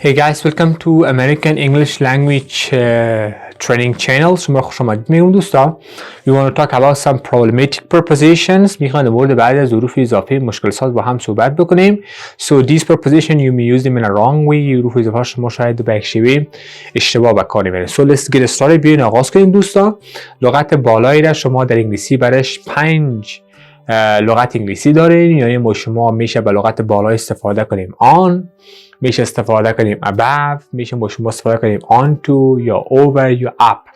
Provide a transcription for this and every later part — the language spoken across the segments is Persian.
Hey guys, welcome to American English Language Training Channel. شما خوش آمدید میگم دوستا. We want to talk about some problematic prepositions. میخوام در مورد بعضی از ظروف اضافی مشکل ساز با هم صحبت بکنیم. So these prepositions you may use them in a wrong way. ظروف اضافه شما شاید به یک شیوه اشتباه به کار ببرید. So let's get started. بیاین آغاز کنیم دوستا. لغت بالایی را شما در انگلیسی برش 5 لغت انگلیسی دارین، یعنی ما شما میشه به لغت بالای استفاده کنیم on، میشه استفاده کنیم above، میشه با شما استفاده کنیم onto یا over یا up.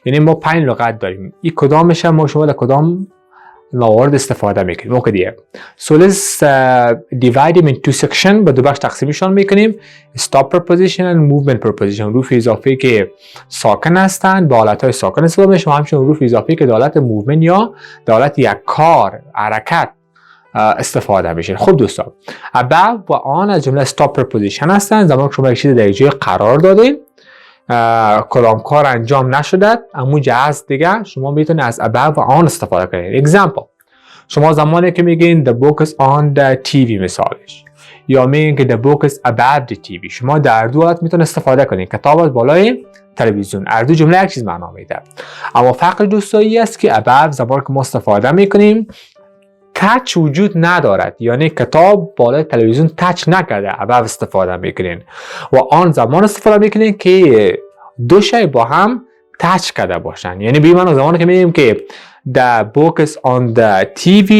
یعنی ما 5 لغت داریم. این کدامش ما شما در کدام موارد استفاده میکنیم. اوکی دیگه. So let's divide them in two sections. به دو بخش تقسیمشان میکنیم. Stop preposition and movement preposition. حروف اضافی که ساکن هستند با حالتهای ساکن استفاده میشه و همچنین حروف اضافی که دالت movement یا دالت یک کار، حرکت استفاده میشه. خب دوستان، above و on از جمله stop preposition هستند. زمانی که شما یک چیز در یک جای قرار دادین، کدام کار انجام نشده، اما جهاز دیگه شما میتونید از above و on استفاده کنید. example، شما زمانی که میگین the book is on the TV مثالش، یا میگین که the book is above the TV، شما در دو حالت میتونید استفاده کنید. کتاب از بالای تلویزیون، هر دو جمله یک چیز معنا میده. اما فرق دوستایی است که above زمانی که ما استفاده میکنیم تچ وجود ندارد، یعنی کتاب بالای تلویزیون تچ نکرده، above استفاده میکنین. و آن زمان استفاده میکنین که دو شی با هم تچ کرده باشن. یعنی به معنی زمانی که میگیم که the book is on the TV،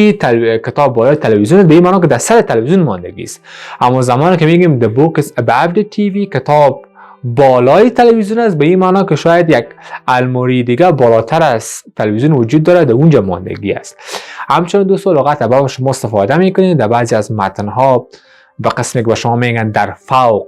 کتاب بالای تلویزیون، به معنی که در سر تلویزیون ماندگی است. اما زمانی که میگیم the book is above the TV، کتاب بالای تلویزیون است، به این معنی که شاید یک الماری دیگه بالاتر از تلویزیون وجود داره، در اونجا ماندگی است. همچنین دوستان لغت above شما استفاده میکنید در بعضی از متن‌ها به قسمی که به شما میگن در فوق،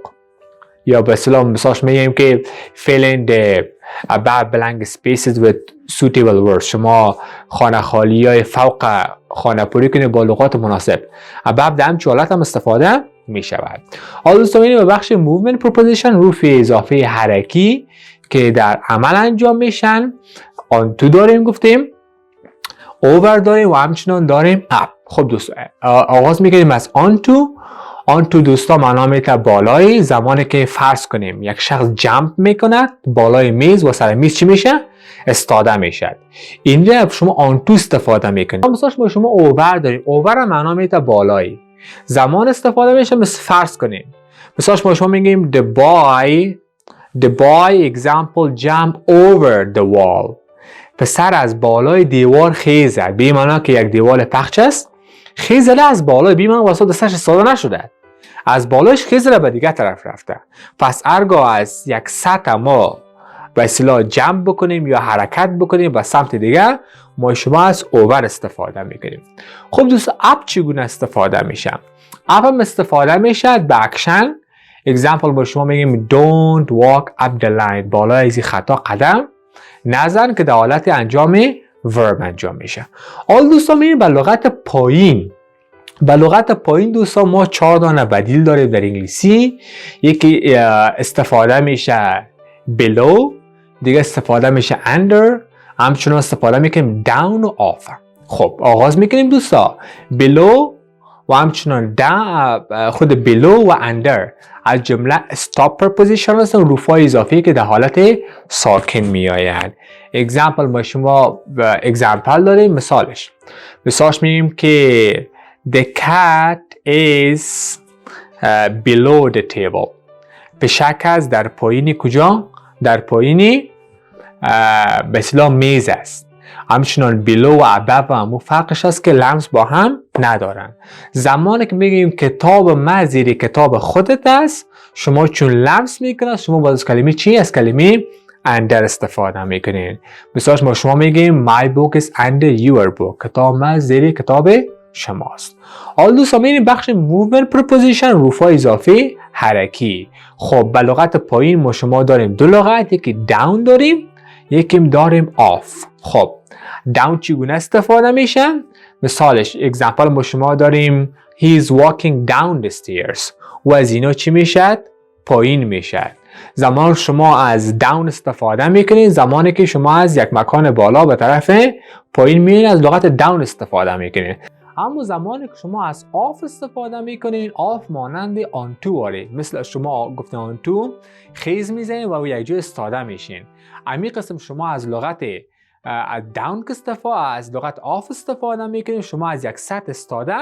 یا به اصطلاح مثالش میگیم که filling the above blank spaces with suitable words، شما خانه خالی های فوق خانه پوری کنید با لغات مناسب. above در همچین حالت هم استفاده می شود. حالا دوستان میریم به بخش movement preposition، حروف اضافه حرکی که در عمل انجام میشن. on to داریم گفتیم، over داریم و همچنان داریم up. خب دوستان آغاز میکنیم از on to دوستان معنا میده بالای. زمانی که فرض کنیم یک شخص جمپ میکند بالای میز و سر میز چی میشه؟ استاده میشد. اینجا شما on to استفاده میکنید. مثلا شما over داریم، over معنا میده بالای. زمان استفاده میشه مثل فرض کنیم، مثلا شما میگیم the boy example jump over the wall، پسر از بالای دیوار خیزد، به معنی که یک دیوار پخش است، خیزده از بالای، به معنی واسه دستش استاده نشده، از بالایش خیزده به دیگه طرف رفته. پس ارگاه از یک سطح ما به اصطلاح جمپ بکنیم یا حرکت بکنیم به سمت دیگه، ما شما از اوور استفاده میکنیم. خب دوست اپ چگونه استفاده میشه؟ اپ هم استفاده میشه به اکشن. اگزمپل با شما میگیم don't walk up the line، بالای از خطا قدم نزن، که در حالت انجام ورب انجام میشه. حالا دوستان میریم به لغت پایین. به لغت پایین دوستان ما 4 دانه بدیل داریم در انگلیسی. یکی استفاده میشه below، دیگه استفاده میشه under، همچنان استفاده میکنیم down و off. خب آغاز میکنیم دوستان. below و همچنان خود below و under از جمله stop preposition هستن، حروف‌های اضافی که در حالت ساکن می آیند. example ما شما example داریم. مثالش میگیم که the cat is below the table، پشک از در پایین کجا؟ در پایین به اصطلاح میز است. همچنان below و above هم فرقش است که لمس با هم ندارن. زمانی که میگیم کتاب ما زیر کتاب خودت است، شما چون لمس میکنید شما باز کلمه چی؟ از کلمه under استفاده میکنین. مثلا ما شما میگیم my book is under your book، کتاب ما زیر کتاب شماست. حالا دوستان میریم بخش movement preposition، حروف‌های اضافی حرکی. خب به لغت پایین ما شما داریم 2 لغت، یکی down داریم، یکی داریم off. خب down چگونه استفاده میشه؟ مثالش example ما شما داریم he is walking down the stairs، و از اینا چی میشد؟ پایین میشد. زمان شما از down استفاده میکنید زمانی که شما از یک مکان بالا به طرف پایین میرین، از لغت down استفاده میکنید. اما زمانی که شما از آف استفاده میکنین، آف مانند آن تو آره، مثل شما گفتین آن تو خیز میزنین و یک جای استاده میشین. امی قسم شما از لغت داون که از لغت آف استفاده میکنین، شما از یک سطح استاده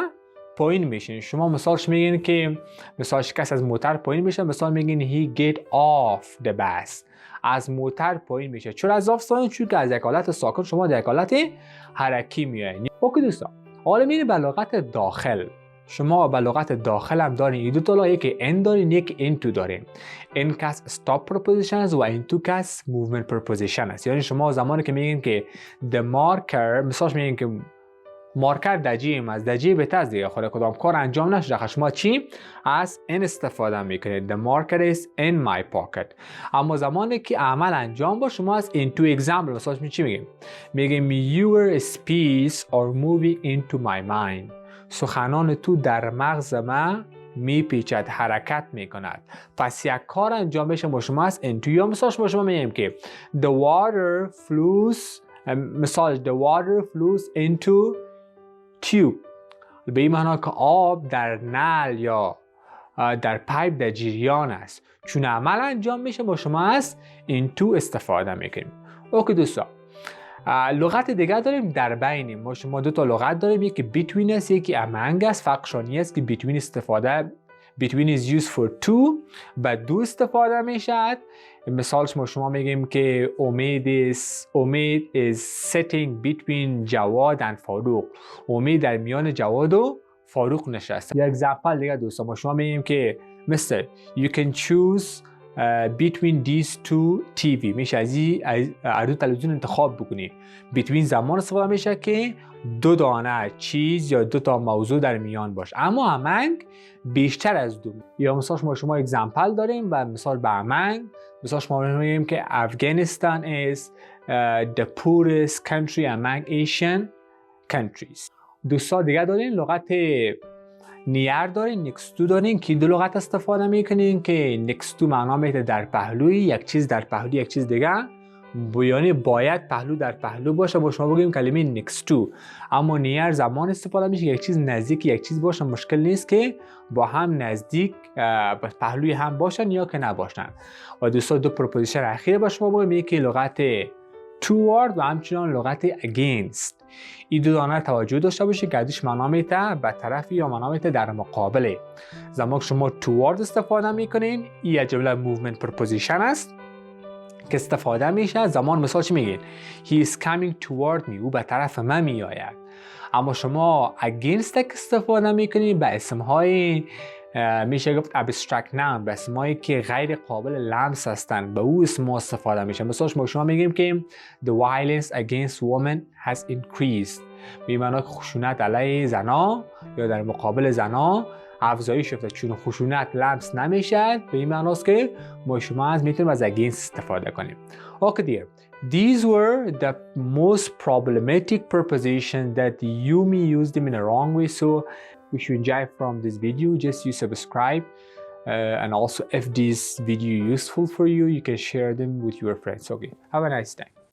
پایین میشین. شما مثالش میگین که مثالش کسی از موتر پایین میشه، مثال میگین he get off the bus، از موتر پایین میشه. چرا از آف استفاده؟ چون که از یک حالت ساکن شما در یک حالت حرکی میایین. اوکی دوستان، حالا میریم به لغت داخل. شما به لغت داخل هم دارین این دو تا، یکی ان دارین، یک into دارین. ان کس stop preposition است و into کس movement preposition است. یعنی شما زمانی که میگین که the marker، مثالش میگین که مارکر دجیم از دجی بهتر از دیگه خود کدام کار انجام نشده، شما چی از ان استفاده میکنید. the marker is in my pocket. اما زمانی که عمل انجام با شما از into example، مثلا چی میگیم؟ میگیم your speech are moving into my mind، سخنان تو در مغز من میپیچد، حرکت میکند. پس یک کار انجام بشه با شما از into، یا مثلا شما میگیم که the water flows، مثال the water flows into tube، به این معنی که آب در نل یا در پایپ در جریان است. چون عمل انجام میشه با شما از into استفاده میکنیم. اوکی دوستان، لغت دیگه داریم در بین. ما شما دو تا لغت داریم، یکی between است، یکی among است. فرقشانی است که between استفاده between is used for two، و دو استفاده میشد. مثالش ما شما میگیم که امید is sitting between جواد and فاروق، امید در میان جواد و فاروق نشسته. یک اگزمپل دیگه دوستان، ما شما میگیم که مثل you can choose between these two TV، میشه از دو تلویزیون انتخاب بکنی. between زمان استفاده میشه که دو دانه چیز یا دو تا موضوع در میان باشه. اما among بیشتر از دو. یا مثلا شما اگزمپل داریم و مثال به among، مثلا شما میگیم که افغانستان is the poorest country among Asian countries. دوستان دیگه داریم لغت نیر دارین، نکستو دارین که دو لغت استفاده میکنین که نکستو معنا میده در پهلوی، یک چیز در پهلوی یک چیز دیگه، یعنی باید پهلو در پهلو باشه. با شما بگیم کلمه نکستو. اما نیر زمان استفاده میشه یک چیز نزدیک یک چیز باشه، مشکل نیست که با هم نزدیک پهلوی هم باشن یا که نباشن. و دوستان دو پروپوزیشن اخیره با شما بگیم، یکی لغت toward و همچنان لغت against. این دو دانه توجه داشته باشید که ادیش معنا میده به طرف یا معنا میده در مقابله. زمان که شما toward استفاده میکنین، این جمله movement preposition است که استفاده میشه. زمان مثال چی میگین؟ he is coming toward me، او به طرف من میآید. اما شما against استفاده میکنین به اسمهای میشه گفت abstract noun، به اسمایی که غیر قابل لمس هستند، به او اسم استفاده میشه. مثلا شما میگیم که the violence against women has increased، به معنی که خشونت علیه زنا یا در مقابل زنا افزایش یافته. چون خشونت لمس نمیشه، به این معنی است که ما شما از میتونیم از against استفاده کنیم. Okay dear, these were the most problematic prepositions that you may use them in a wrong way. So if you enjoy from this video, just you subscribe, and also if this video useful for you, you can share them with your friends. Okay, have a nice day.